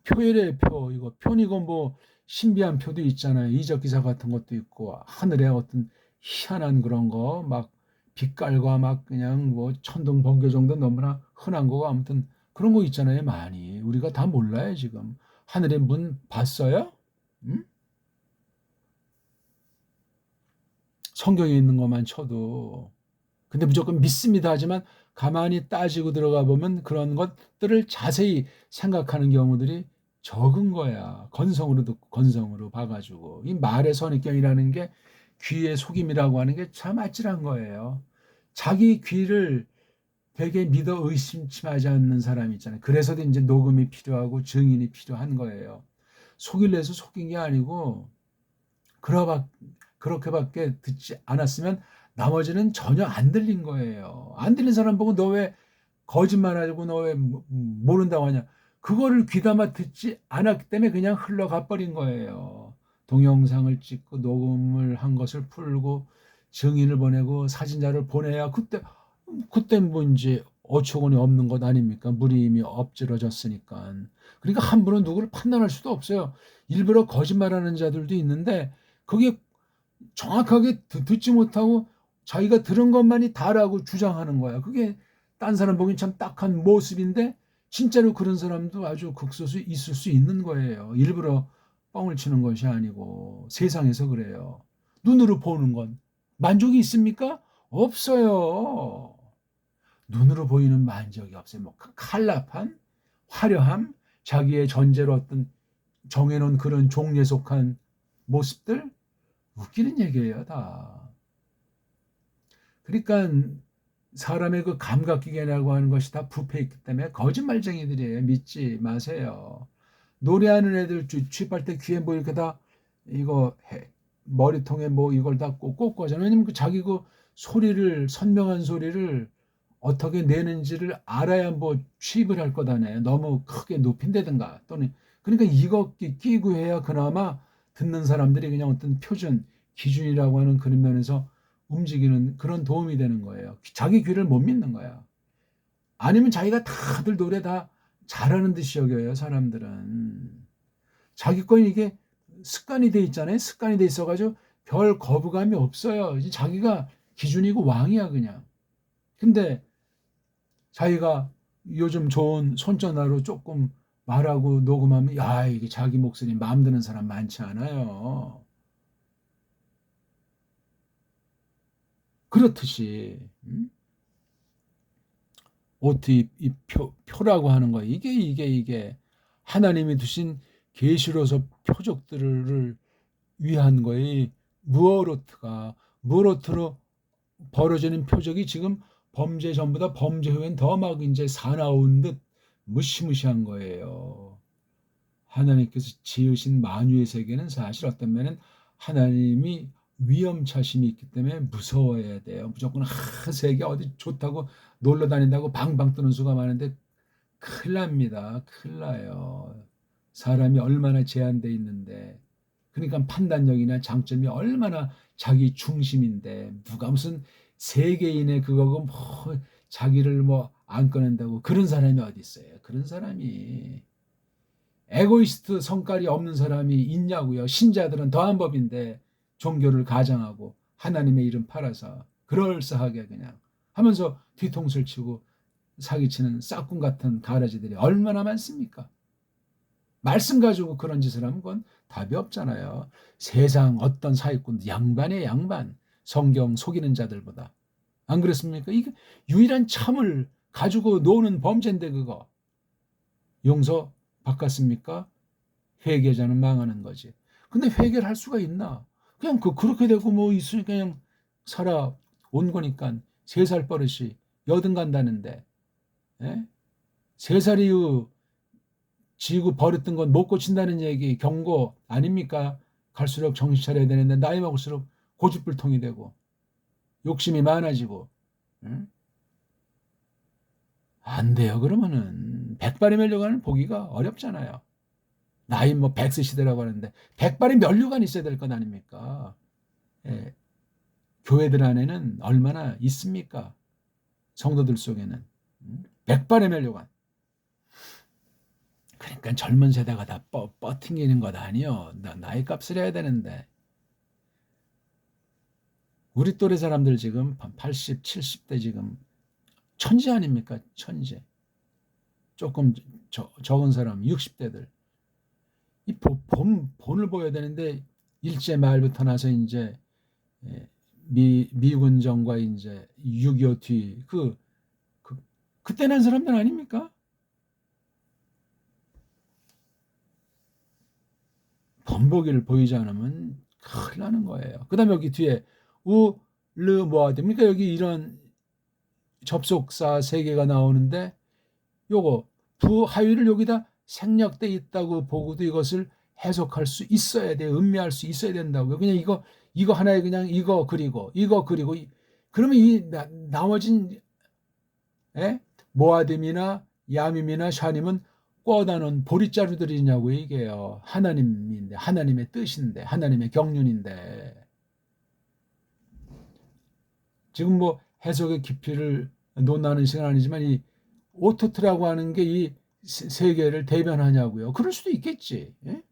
[SPEAKER 1] 표일의 표 이거 표니고 뭐 신비한 표도 있잖아요. 이적 기사 같은 것도 있고 하늘에 어떤 희한한 그런 거 막 빛깔과 막 그냥 뭐 천둥 번개 정도 너무나 흔한 거가 아무튼 그런 거 있잖아요. 많이 우리가 다 몰라요 지금. 하늘의 문 봤어요? 응? 성경에 있는 것만 쳐도 근데 무조건 믿습니다 하지만 가만히 따지고 들어가 보면 그런 것들을 자세히 생각하는 경우들이 적은 거야. 건성으로 듣고 건성으로 봐가지고 이 말의 선입견이라는 게 귀의 속임이라고 하는 게 참 아찔한 거예요. 자기 귀를 되게 믿어 의심치 않는 사람이 있잖아요. 그래서도 이제 녹음이 필요하고 증인이 필요한 거예요. 속일래서 속인 게 아니고 그렇게밖에 듣지 않았으면 나머지는 전혀 안 들린 거예요. 안 들린 사람 보고 너 왜 거짓말하고 너 왜 모른다고 하냐. 그거를 귀담아 듣지 않았기 때문에 그냥 흘러가 버린 거예요. 동영상을 찍고 녹음을 한 것을 풀고 증인을 보내고 사진자를 보내야 그때 뭐 이제 어처구니 없는 것 아닙니까? 물이 이미 엎질러졌으니까. 그러니까 함부로 누구를 판단할 수도 없어요. 일부러 거짓말하는 자들도 있는데 그게 정확하게 듣지 못하고 자기가 들은 것만이 다라고 주장하는 거야. 그게 딴 사람 보기엔 참 딱한 모습인데 진짜로 그런 사람도 아주 극소수 있을 수 있는 거예요. 일부러 뻥을 치는 것이 아니고 세상에서 그래요. 눈으로 보는 건 만족이 있습니까? 없어요. 눈으로 보이는 만족이 없어요. 뭐 칼라판, 화려함, 자기의 전제로 어떤 정해놓은 그런 종류에 속한 모습들 웃기는 얘기예요, 다. 그러니까 사람의 그 감각기계라고 하는 것이 다 부패했기 때문에 거짓말쟁이들이에요. 믿지 마세요. 노래하는 애들 취입할 때 귀에 뭐 이렇게 다 이거 머리통에 뭐 이걸 다 꽂고 하잖아요. 왜냐면 그 자기 그 소리를 선명한 소리를 어떻게 내는지를 알아야 뭐 취입을 할 거다네. 너무 크게 높인다든가 또는 그러니까 이거 끼고 해야 그나마 듣는 사람들이 그냥 어떤 표준 기준이라고 하는 그런 면에서 움직이는 그런 도움이 되는 거예요. 자기 귀를 못 믿는 거야. 아니면 자기가 다들 노래 다 잘하는 듯이 여겨요. 사람들은 자기 건 이게 습관이 돼 있잖아요. 습관이 돼 있어가지고 별 거부감이 없어요. 이제 자기가 기준이고 왕이야 그냥. 근데 자기가 요즘 좋은 손전화로 조금 말하고 녹음하면 야 이게 자기 목소리 마음 드는 사람 많지 않아요. 그렇듯이 OT 이 표라고 하는 거 이게 하나님이 두신 계시로서 표적들을 위한 거에 무어로트로 벌어지는 표적이 지금 범죄 전보다 범죄 후엔 더 막 이제 사나운 듯 무시무시한 거예요. 하나님께서 지으신 만유의 세계는 사실 어떤 면은 하나님이 위험차심이 있기 때문에 무서워해야 돼요. 무조건 세계 어디 좋다고 놀러 다닌다고 방방 뜨는 수가 많은데 큰일 납니다. 큰일 나요. 사람이 얼마나 제한돼 있는데 그러니까 판단력이나 장점이 얼마나 자기 중심인데 누가 무슨 세계인의 그거고 뭐 자기를 뭐 안 꺼낸다고 그런 사람이 어디 있어요. 그런 사람이 에고이스트 성깔이 없는 사람이 있냐고요. 신자들은 더한 법인데 종교를 가장하고 하나님의 이름 팔아서 그럴싸하게 그냥 하면서 뒤통수를 치고 사기치는 싹군 같은 가라지들이 얼마나 많습니까? 말씀 가지고 그런 짓을 하면 그건 답이 없잖아요. 세상 어떤 사기꾼도 양반의 양반. 성경 속이는 자들보다. 안 그렇습니까? 이게 유일한 참을 가지고 노는 범죄인데 그거. 용서 받겠습니까? 회개자는 망하는 거지. 근데 회개를 할 수가 있나? 그냥 그렇게 되고 뭐 있으니까 그냥 살아온 거니까 3살 버릇이 여든 간다는데, 예? 3살 이후 지고 버렸던 건 못 고친다는 얘기 경고 아닙니까? 갈수록 정신 차려야 되는데 나이 먹을수록 고집불통이 되고 욕심이 많아지고, 응? 안 돼요. 그러면은 백발의 면류관을 보기가 어렵잖아요. 나이 뭐 100세 시대라고 하는데 백발의 면류관이 있어야 될 것 아닙니까? 예. 교회들 안에는 얼마나 있습니까? 성도들 속에는. 백발의 면류관. 그러니까 젊은 세대가 다 뻗팅기는 것 아니요. 나이 값을 해야 되는데. 우리 또래 사람들 지금 80, 70대 지금 천재 아닙니까? 천재. 조금 적은 사람 60대들. 이 본을 보여야 되는데 일제 말부터 나서 이제 미군정과 이제 6.25 뒤 그때 난 사람들 아닙니까? 본보기를 보이지 않으면 큰일 나는 거예요. 그 다음에 여기 뒤에 우르 뭐가 됩니까? 여기 이런 접속사 3개가 나오는데 요거 부하위를 여기다 생략돼 있다고 보고도 이것을 해석할 수 있어야 돼. 음미할 수 있어야 된다고요. 그냥 이거 하나에 그냥 이거 그리고 그러면 이 나머진 모아딤이나 야밈이나 샤님은 꿔다 놓은 보릿자루들이냐고 이게요. 하나님인데 하나님의 뜻인데 하나님의 경륜인데 지금 뭐 해석의 깊이를 논하는 시간 아니지만 이 오토트라고 하는 게 이 세계를 대변하냐고요. 그럴 수도 있겠지. 예?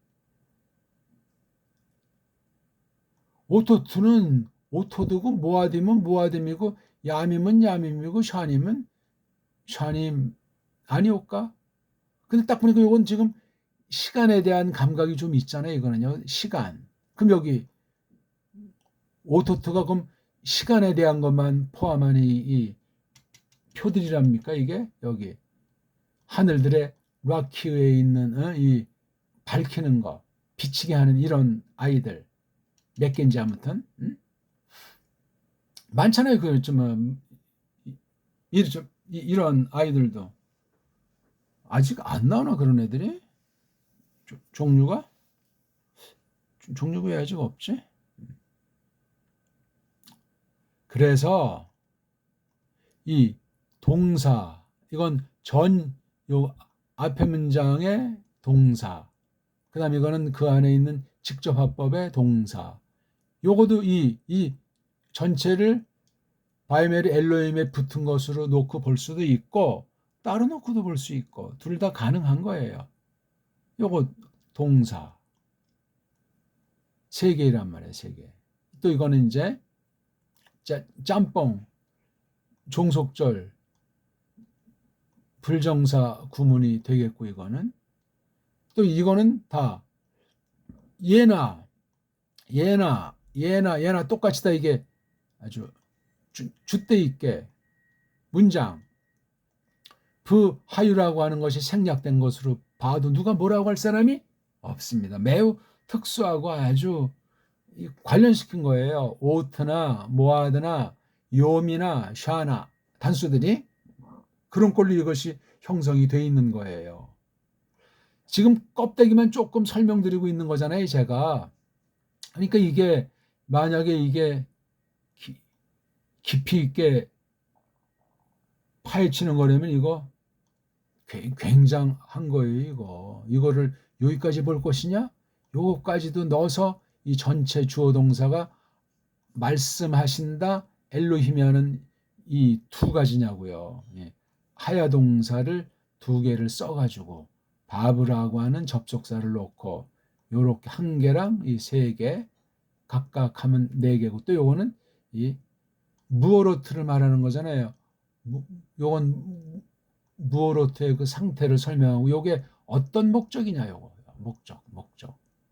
[SPEAKER 1] 오토트는 오토드고 모아딤은 모아딤이고 야밈은 야밈이고 샤님은 샤님 아니올까? 근데 딱 보니까 이건 지금 시간에 대한 감각이 좀 있잖아요. 이거는요. 시간. 그럼 여기 오토트가 그럼 시간에 대한 것만 포함한 이 표들이랍니까? 이게 여기 하늘들의 락키 위에 있는 이 밝히는 거, 비치게 하는 이런 아이들 몇 개인지 아무튼 많잖아요. 그좀 이런 아이들도 아직 안 나오나 그런 애들이 종류가 왜 아직 없지? 그래서 이 동사 이건 요 앞에 문장의 동사 그 다음에 이거는 그 안에 있는 직접화법의 동사 요것도 이 전체를 바이메르 엘로힘에 붙은 것으로 놓고 볼 수도 있고 따로 놓고도 볼 수 있고 둘 다 가능한 거예요. 요거 동사 3개란 말이에요. 3개. 또 이거는 이제 짬뽕 종속절 불정사 구문이 되겠고 이거는 또 이거는 다 예나 똑같이 다 이게 아주 주대 있게 문장 부하유라고 하는 것이 생략된 것으로 봐도 누가 뭐라고 할 사람이 없습니다. 매우 특수하고 아주 관련시킨 거예요. 오트나 모아드나 요미나 샤나 단수들이 그런 꼴로 이것이 형성이 돼 있는 거예요. 지금 껍데기만 조금 설명드리고 있는 거잖아요, 제가. 그러니까 이게 만약에 이게 깊이 있게 파헤치는 거라면 이거 굉장한 거예요, 이거를 여기까지 볼 것이냐? 요거까지도 넣어서 이 전체 주어 동사가 말씀하신다 엘로힘이 하는 이 2가지냐고요. 예. 하야 동사를 2개를 써가지고 바브라고 하는 접속사를 놓고 요렇게 1개랑 이 3개 각각 하면 4개고 또 요거는 이 무어로트를 말하는 거잖아요. 요건 무오로트의 그 상태를 설명하고 요게 어떤 목적이냐 요거 목적.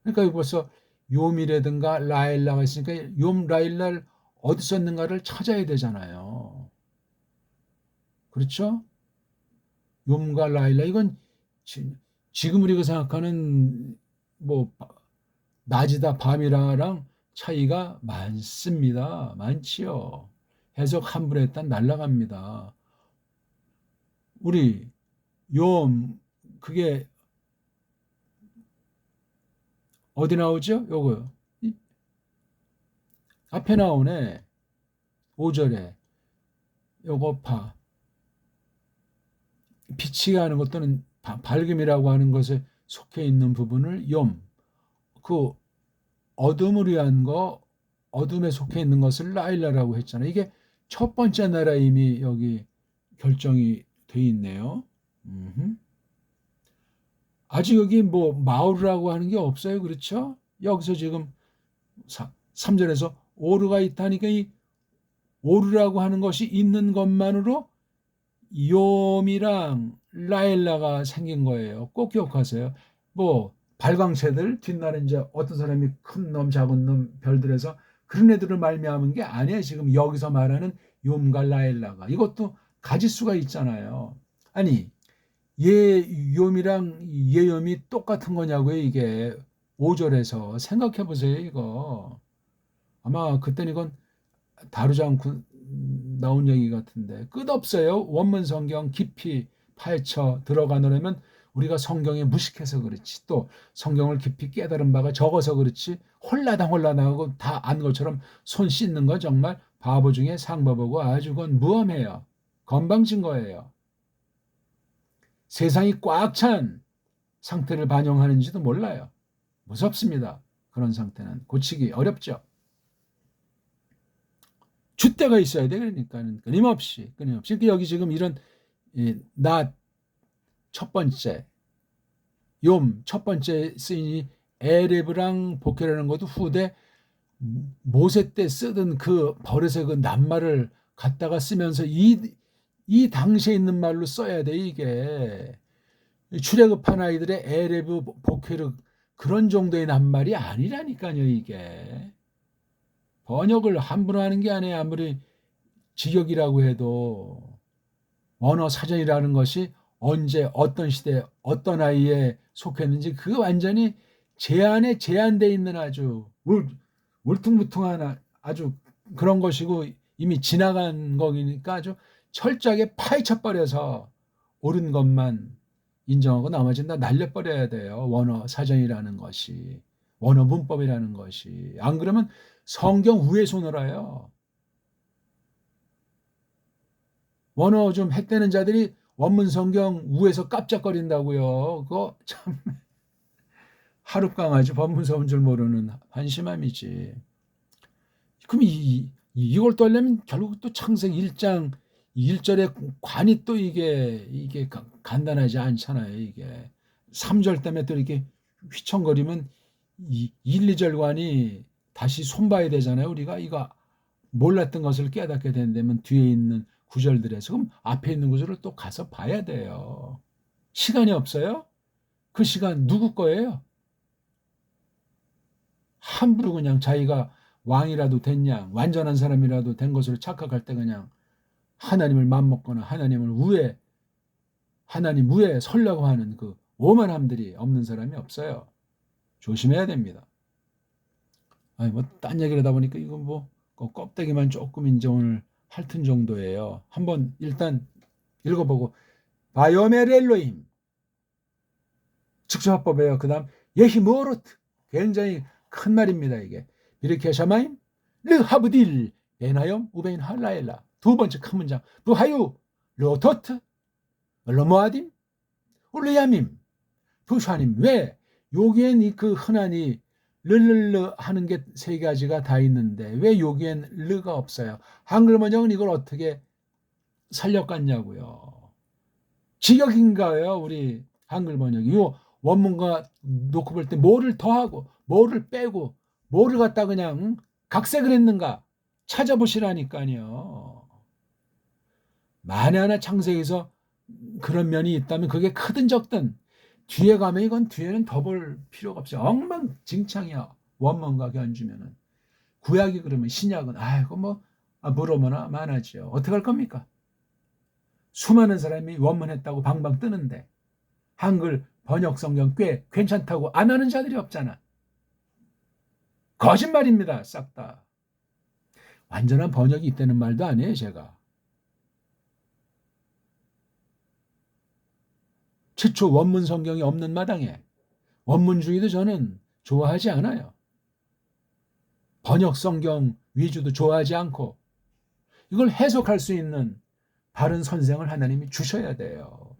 [SPEAKER 1] 그러니까 여기 벌써 욤이라든가 라일라가 있으니까 욤 라일라를 어디 썼는가를 찾아야 되잖아요. 그렇죠? 욤과 라일라 이건 지금 우리가 생각하는 뭐 낮이다 밤이라랑 차이가 많습니다. 많지요. 해석 한 번 했다 날라갑니다. 우리 욤 그게 어디 나오죠? 요거요. 앞에 나오네. 5절에 요거 봐. 빛이 하는 것들은 밝음이라고 하는 것에 속해 있는 부분을 욤. 그 어둠을 위한 거, 어둠에 속해 있는 것을 라일라라고 했잖아요. 이게 첫 번째 나라 이미 여기 결정이 돼 있네요. 아직 여기 뭐 마우르라고 하는 게 없어요. 그렇죠? 여기서 지금 3절에서 오르가 있다니까 이 오르라고 하는 것이 있는 것만으로 욤이랑 라일라가 생긴 거예요. 꼭 기억하세요. 뭐 발광체들 뒷날에 이제 어떤 사람이 큰 놈 작은 놈 별들에서 그런 애들을 말미암은 게 아니에요. 지금 여기서 말하는 욤과 라일라가 이것도 가지수가 있잖아요. 아니 욤이랑 예욤이 똑같은 거냐고요. 이게 5절에서 생각해 보세요. 이거 아마 그때는 이건 다루지 않고 나온 얘기 같은데 끝없어요. 원문 성경 깊이 파헤쳐 들어가느라면 우리가 성경에 무식해서 그렇지 또 성경을 깊이 깨달은 바가 적어서 그렇지 홀라당하고 다 안 것처럼 손 씻는 건 정말 바보 중에 상바보고 아주 건 무엄해요. 건방진 거예요. 세상이 꽉 찬 상태를 반영하는지도 몰라요. 무섭습니다. 그런 상태는 고치기 어렵죠. 줏대가 있어야 돼. 그러니까 끊임없이. 그러니까 여기 지금 이런 낫 첫 번째, 욤 첫 번째 쓰인이 에레브랑 복회라는 것도 후대 모세 때 쓰던 그 버릇의 그 낱말을 갖다가 쓰면서 이 당시에 있는 말로 써야 돼. 이게 출애굽한 아이들의 에레브 복회를 그런 정도의 낱말이 아니라니까요. 이게 번역을 함부로 하는 게 아니에요. 아무리 직역이라고 해도 언어 사전이라는 것이 언제 어떤 시대 어떤 아이에 속했는지 그 완전히 제한돼 있는 아주 울퉁불퉁한 아주 그런 것이고 이미 지나간 거니까 아주 철저하게 파헤쳐 버려서 옳은 것만 인정하고 나머지는 다 날려버려야 돼요. 원어 사전이라는 것이 원어 문법이라는 것이 안 그러면 성경 우에서 놀아요. 원어 좀 했다는 자들이 원문 성경 우에서 깜짝거린다고요. 그거 참 하룻강아지 법문서온 줄 모르는 한심함이지. 그럼 이걸 또 하려면 결국 또 창세기 1장 1절의 관이 또 이게 간단하지 않잖아요. 이게 3절 때문에 또 이렇게 휘청거리면 1, 2절 관이 다시 손봐야 되잖아요. 우리가 이거 몰랐던 것을 깨닫게 된다면 뒤에 있는 구절들에서 그럼 앞에 있는 구절을 또 가서 봐야 돼요. 시간이 없어요? 그 시간 누구 거예요? 함부로 그냥 자기가 왕이라도 됐냐 완전한 사람이라도 된 것으로 착각할 때 그냥 하나님을 맘먹거나 하나님 우에 설려고 하는 그 오만함들이 없는 사람이 없어요. 조심해야 됩니다. 아니 뭐 딴 얘기를 하다 보니까 이거 뭐 껍데기만 조금 이제 오늘 핥은 정도예요. 한번 일단 읽어보고 바요멜 엘로힘 직접합법이에요. 그 다음 예히모로트 굉장히 큰 말입니다. 이게 이렇게 샤마임 르하브딜 에나염 우베인 할라엘라 두 번째 큰 문장 부하유 로토트 로모아딤 울리야밈 부샤님 왜 여기엔 그 흔한이 르르르 하는 게 세 가지가 다 있는데 왜 여기엔 르가 없어요? 한글 번역은 이걸 어떻게 살려갔냐고요. 직역인가요? 우리 한글 번역이 요 원문과 놓고 볼 때 뭐를 더하고 뭐를 빼고 뭐를 갖다 그냥 각색을 했는가 찾아보시라니까요. 만에 하나 창세기에서 그런 면이 있다면 그게 크든 적든 뒤에 가면 이건 뒤에는 더 볼 필요가 없어요. 엉망진창이야. 원문과 견주면은. 구약이 그러면 신약은 아이고 뭐 물어보나 만하지요. 어떻게 할 겁니까? 수많은 사람이 원문했다고 방방 뜨는데 한글 번역 성경 꽤 괜찮다고 안 하는 자들이 없잖아. 거짓말입니다. 싹 다. 완전한 번역이 있다는 말도 아니에요, 제가. 최초 원문 성경이 없는 마당에 원문주의도 저는 좋아하지 않아요. 번역 성경 위주도 좋아하지 않고 이걸 해석할 수 있는 바른 선생을 하나님이 주셔야 돼요.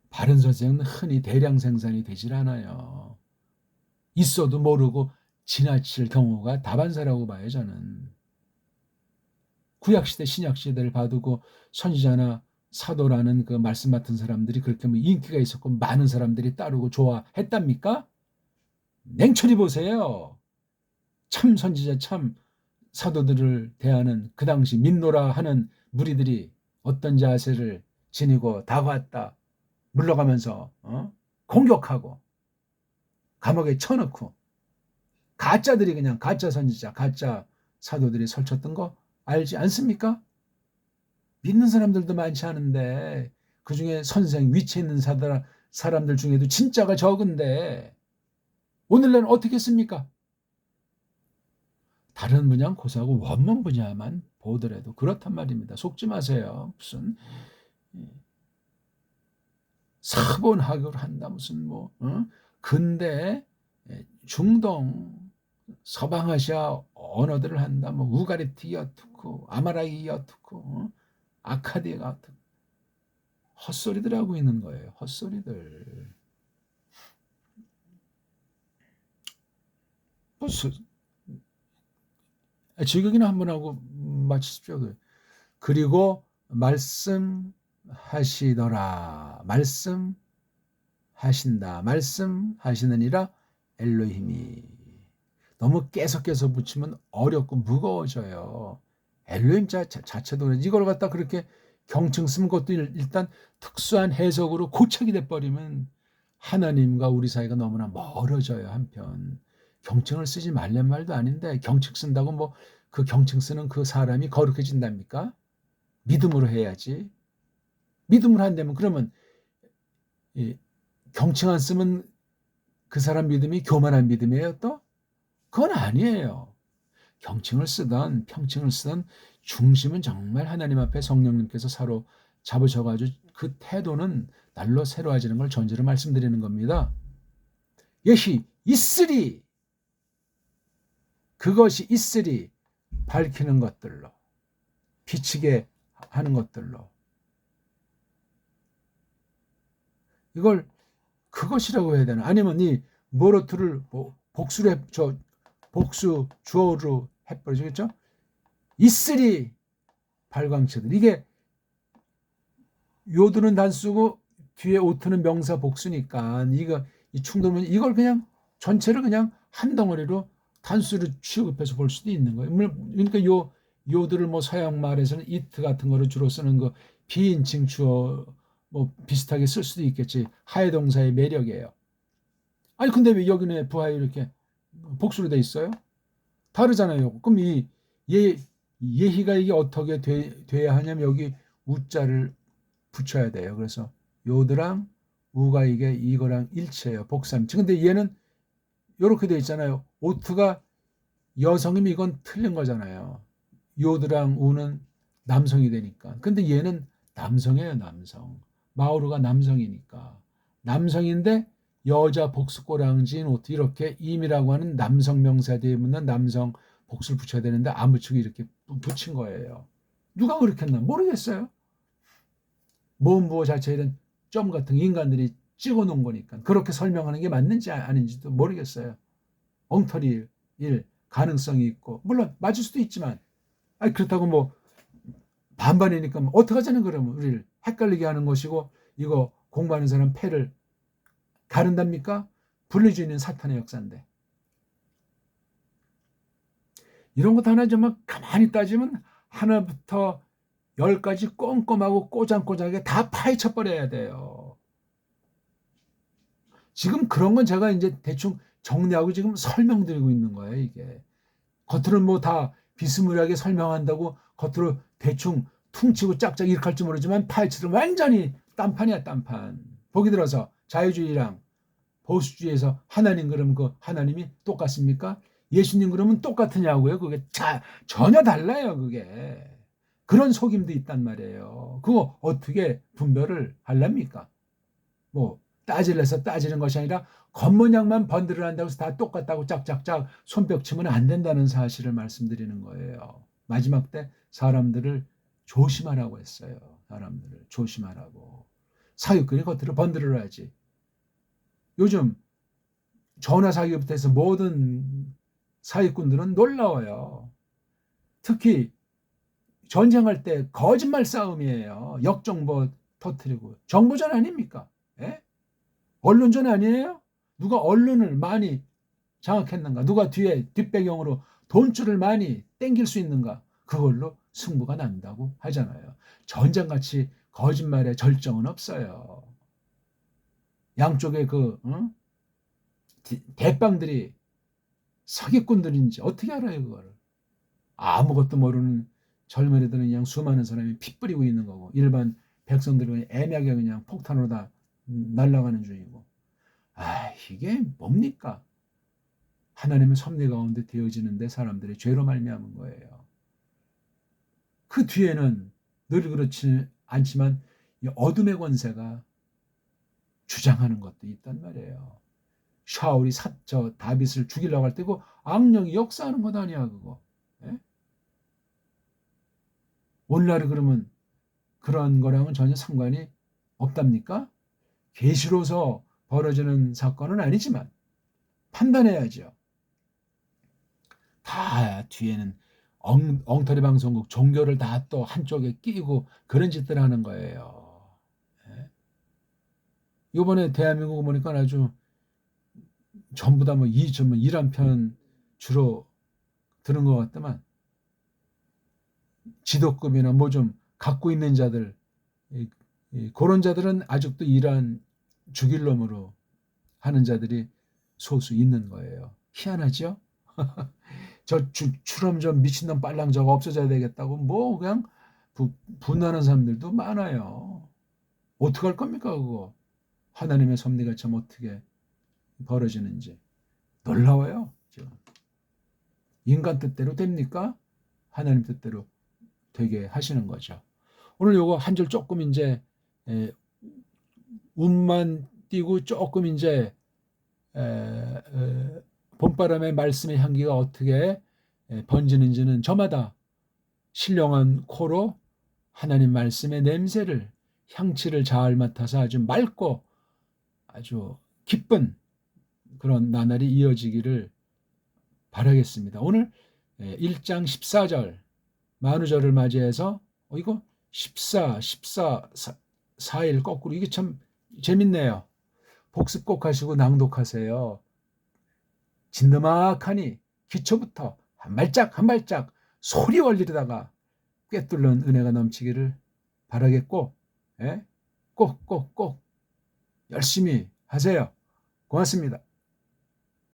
[SPEAKER 1] 바른 선생은 흔히 대량 생산이 되질 않아요. 있어도 모르고 지나칠 경우가 다반사라고 봐요, 저는. 구약시대, 신약시대를 봐도 그 선지자나 사도라는 그 말씀 맡은 사람들이 그렇게 뭐 인기가 있었고 많은 사람들이 따르고 좋아했답니까? 냉철히 보세요. 참 선지자, 참 사도들을 대하는 그 당시 민노라 하는 무리들이 어떤 자세를 지니고 다가왔다. 물러가면서 공격하고 감옥에 쳐넣고 가짜들이 그냥 가짜 선지자, 가짜 사도들이 설쳤던 거 알지 않습니까? 믿는 사람들도 많지 않은데 그중에 선생, 위치 있는 사람들 중에도 진짜가 적은데 오늘날은 어떻게 씁니까? 다른 분야는 고사하고 원문 분야만 보더라도 그렇단 말입니다. 속지 마세요. 무슨 사본학을 한다 무슨 뭐 근대 중동 서방아시아 언어들을 한다 뭐 우가리티 어투쿠 아마라이 어투쿠 아카디아 어투쿠 헛소리들 하고 있는 거예요. 헛소리들. 무슨 즐기기는 한번 하고 마치십시오. 그리고 말씀하시더라. 말씀하신다. 말씀하시느니라 엘로힘이. 너무 계속해서 붙이면 어렵고 무거워져요. 엘로힘 자체도 이걸 갖다 그렇게 경칭 쓰는 것도 일단 특수한 해석으로 고착이 돼버리면 하나님과 우리 사이가 너무나 멀어져요. 한편 경칭을 쓰지 말란 말도 아닌데 경칭 쓴다고 뭐 그 경칭 쓰는 그 사람이 거룩해진답니까? 믿음으로 해야지. 믿음으로 한다면 그러면 경칭 안 쓰면 그 사람 믿음이 교만한 믿음이에요 또? 그건 아니에요. 경칭을 쓰던 평칭을 쓰던 중심은 정말 하나님 앞에 성령님께서 사로잡으셔가지고 그 태도는 날로 새로워지는 걸 전제로 말씀드리는 겁니다. 예시 있으리 그것이 있으리 밝히는 것들로 비치게 하는 것들로 이걸 그것이라고 해야 되나? 아니면 이 모로트를 복수 주어로 해버리겠죠? 있으리 발광체들 이게 요드는 단수고 뒤에 오트는 명사 복수니까 이 충돌은 이걸 그냥 전체를 그냥 한 덩어리로 단수를 취급해서 볼 수도 있는 거예요. 그러니까 요들을 뭐 서양 말에서는 it 같은 거로 주로 쓰는 거 비인칭 주어 뭐 비슷하게 쓸 수도 있겠지. 하해 동사의 매력이에요. 아니 근데 왜 여기는 F하에 이렇게 복수로 돼 있어요? 다르잖아요. 그럼 예희가 이게 어떻게 돼야 하냐면 여기 우자를 붙여야 돼요. 그래서 요드랑 우가 이거랑 일치해요. 복삼치. 근데 얘는 이렇게 돼 있잖아요. 오트가 여성이면 이건 틀린 거잖아요. 요드랑 우는 남성이 되니까. 근데 얘는 남성이에요. 남성. 마오르가 남성이니까. 남성인데 여자 복수꼬랑지인 오트 이렇게 임이라고 하는 남성 명사 뒤에 묻는 남성 복수를 붙여야 되는데 안 붙이고 이렇게 붙인 거예요. 누가 그렇게 했나 모르겠어요. 모음부호 자체에는 점 같은 인간들이 찍어놓은 거니까 그렇게 설명하는 게 맞는지 아닌지도 모르겠어요. 엉터리일 가능성이 있고 물론 맞을 수도 있지만 그렇다고 뭐 반반이니까 뭐 어떡하자는 그러면 우리를 헷갈리게 하는 것이고 이거 공부하는 사람 패를 가른답니까? 분리주의는 사탄의 역사인데 이런 것 하나 정말 가만히 따지면 하나부터 10가지 꼼꼼하고 꼬장꼬장하게 다 파헤쳐 버려야 돼요. 지금 그런 건 제가 이제 대충 정리하고 지금 설명드리고 있는 거예요, 이게. 겉으로는 뭐 다 비스무리하게 설명한다고 겉으로 대충 퉁치고 짝짝 이렇게 할지 모르지만 파헤치면 완전히 딴판이야, 딴판. 보기 들어서 자유주의랑 보수주의에서 하나님 그러면 그 하나님이 똑같습니까? 예수님 그러면 똑같으냐고요? 그게 전혀 달라요, 그게. 그런 속임도 있단 말이에요. 그거 어떻게 분별을 하렵니까? 뭐 따질래서 따지는 것이 아니라 겉모양만 번들을 한다고 해서 다 똑같다고 짝짝짝 손뼉 치면 안 된다는 사실을 말씀드리는 거예요. 마지막 때 사람들을 조심하라고 했어요. 사람들을 조심하라고. 사기꾼이 겉으로 번들을 하지. 요즘 전화 사기부터 해서 모든 사기꾼들은 놀라워요. 특히 전쟁할 때 거짓말 싸움이에요. 역정보 터뜨리고. 정보전 아닙니까? 예? 언론전 아니에요? 누가 언론을 많이 장악했는가? 누가 뒤에 뒷배경으로 돈줄을 많이 땡길 수 있는가? 그걸로 승부가 난다고 하잖아요. 전쟁같이 거짓말의 절정은 없어요. 양쪽에 대빵들이 사기꾼들인지 어떻게 알아요, 그거를? 아무것도 모르는 젊은이들은 그냥 수많은 사람이 피 뿌리고 있는 거고 일반 백성들은 애매하게 그냥 폭탄으로 다 날아가는 중이고. 이게 뭡니까? 하나님의 섭리 가운데 되어지는데 사람들이 죄로 말미암은 거예요. 그 뒤에는 늘 그렇지 않지만 어둠의 권세가 주장하는 것도 있단 말이에요. 샤울이 다윗을 죽이려고 할 때고 악령이 역사하는 것 아니야, 그거. 예? 오늘날에 그러면 그런 거랑은 전혀 상관이 없답니까? 계시로서 벌어지는 사건은 아니지만 판단해야죠. 다 뒤에는 엉터리 방송국 종교를 다 또 한쪽에 끼고 그런 짓들 하는 거예요. 예? 이번에 대한민국 보니까 아주 전부 다 뭐 일한 편 주로 드는 것 같더만 지도급이나 뭐 좀 갖고 있는 자들 그런 자들은 아직도 이란 죽일 놈으로 하는 자들이 소수 있는 거예요. 희한하죠? 추럼 저 미친놈 빨랑 저거 없어져야 되겠다고 뭐 그냥 분하는 사람들도 많아요. 어떡할 겁니까 그거? 하나님의 섭리가 참 어떻게 벌어지는지 놀라워요. 지금. 인간 뜻대로 됩니까? 하나님 뜻대로 되게 하시는 거죠. 오늘 요거 한 줄 조금 이제 운만 띄고 조금 이제 봄바람의 말씀의 향기가 어떻게 번지는지는 저마다 신령한 코로 하나님 말씀의 냄새를 향취를 잘 맡아서 아주 맑고 아주 기쁜 그런 나날이 이어지기를 바라겠습니다. 오늘 1장 14절 만우절을 맞이해서 이거 4일 거꾸로 이게 참 재밌네요. 복습 꼭 하시고 낭독하세요. 진드막하니 기초부터 한 발짝 한 발짝 소리 올리다가 꿰뚫는 은혜가 넘치기를 바라겠고 꼭꼭꼭 열심히 하세요. 고맙습니다.